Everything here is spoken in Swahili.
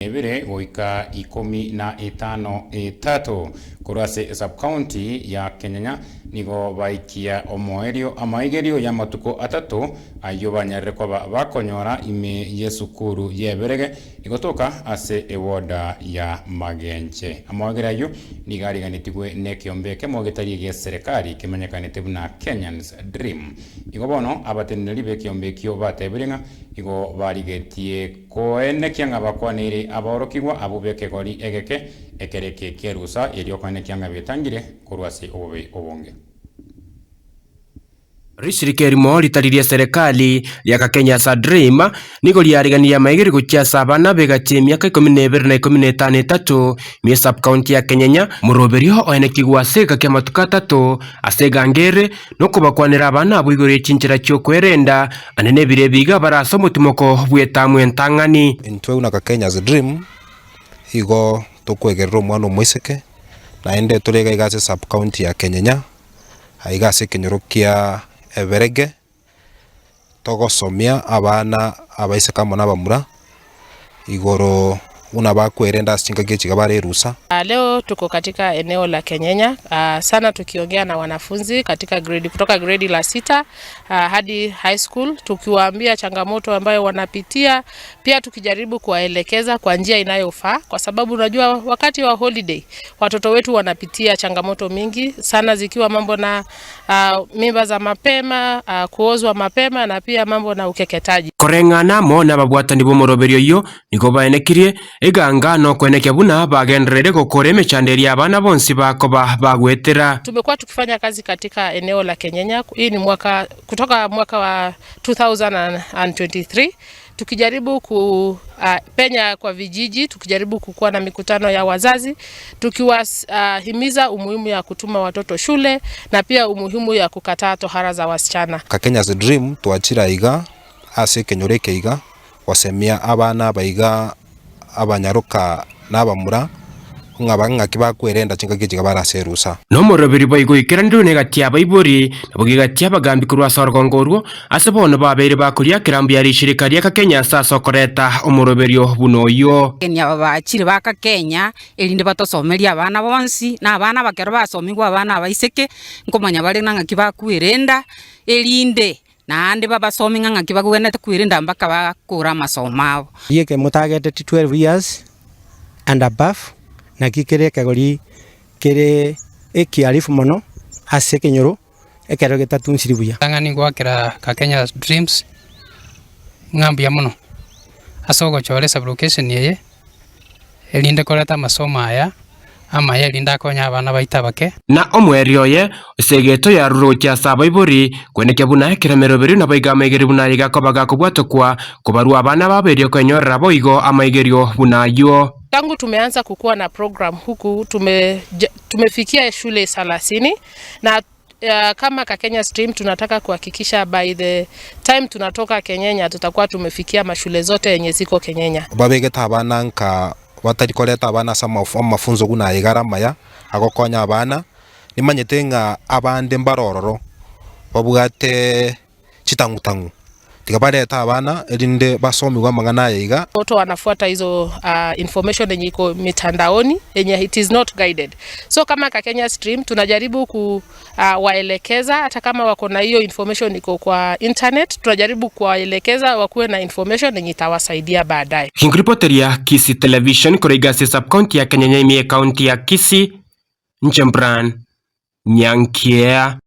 ibire goika 13 kurase sub-county ya Kenyanya nigo baikia omoerio amaigerio ya matuko atatu ayo banyarire kwa bakonyora ime yesukuru yeberege igotoka ase ewoda ya Magenche. Amaigerio ayo nigariganitigwe nekiombeke mogetarie gya serikali kimenyekanite buna Kenyans Dream. Igo bono abateneri bekiombekio batebiringa igo barigetie koenekia ngabakwanire aborokigwa abubeke gori egeke ekereke kerusa eriokonekia ngabetangire kurwasi obobe obonge. Rishirike rimo ritaririe serikali ya Kenya sa Dream nigo liarigania maigiri gukia sabana begati miaka 12 na 13 mi sub county ya Kenyanya muroberio oenekigwa sega kya matuka 3 asega ngere no kubakwanira abana bwigore cinjira cyo kwerenda anene birebiga baraso mutimoko bwetamwe ntangani intwe una Kenya sa Dream igo tokwegerero mwana mwiseke na ende turega igase sub county ya Kenyanya aigase kinyurukia everege togosomia abana abaiseka mona bamura igoro una bakwerenda singagie chigabare rusa. Leo tuko katika eneo la Kenyanya sana tukiongea na wanafunzi katika kutoka grade la 6 hadi high school tukiwaambia changamoto ambayo wanapitia, pia tukijaribu kuwaelekeza kwa njia inayofaa kwa sababu unajua wakati wa holiday watoto wetu wanapitia changamoto mingi sana zikiwa mambo na mimba za mapema, kuozwa mapema na pia mambo na ukeketaji. Korengana mona babwatani bo moroberio yo niko baenekirie eganga no kweneke buna bagenderere gukora emechanderia abana bonsi bakoba bagwetera. Tumekuwa tukifanya kazi katika eneo la Kenyanya. Hii ni kutoka mwaka wa 2023 tukijaribu kupenya kwa vijiji, tukijaribu kukuwa na mikutano ya wazazi, tukiwahimiza umuhimu ya kutuma watoto shule na pia umuhimu ya kukataa tohara za wasichana. Kenya's Dream tuachira iga ase kenyoreke iga wasemia abana baiga abanyaruka nabamura ngabanga kibakwerenda chingagijiga baraserusa no moroberi baigo ikirandiru negatia baibori nabugigatia bagambi kurwa sorgongoruo asebono babere bakuria kirambi ya rishirika rya Kenya sasa koreta umoroberio bunoyo Kenya babachire baka Kenya elinde batosomeria abana bonsi na abana bakero basomigwa abana baiseke nkomanya bari nanga kibakwirenda elinde na ande baba somi nganga kibagwena kwirenda mpaka bakura masomao yeke mutagete 12 years and above na kikere kagori kere ekiarifu mono ase kenyoro ekero getatunshiribuya tangani gwakira ka Kenya Dreams ngambia mono asogo chore sublocation yeye elinde koreta masoma aya ama yelinda konya abana baita bake na omwerio ye segeto ya rurocha sabaibori kweneke buna kiremeroberi na baiga megeri buna yiga kobaga kubwatokwa kubarua abana baberio kwenyorera boigo amaigerio bunayo. Tangu tumeanza kukua na program huku tumefikia shule 30 na kama Kenya Stream tunataka kuhakikisha by the time tunatoka Kenyanya tutakuwa tumefikia mashule zote yenye ziko Kenyanya. Babegeta abana nka watarikoleta abana sama mafunzo guna igara maya agokonya abana nimanyete nga abande mbarororo babugate chitangutangu tigabareta abana elinde basomi kwa mangana yiga watoto wanafuata hizo information yenye iko mitandaoni yenye it is not guided. So kama Kenya Stream tunajaribu kuwaelekeza hata kama wako na hiyo information iko kwa internet tunajaribu kuwaelekeza wakuwe na information yenye itawasaidia baadaye. Hingripoteria Kisii Television Korigasi sub-county ya Kenyanya ime county ya Kisii Njembran Nyankia.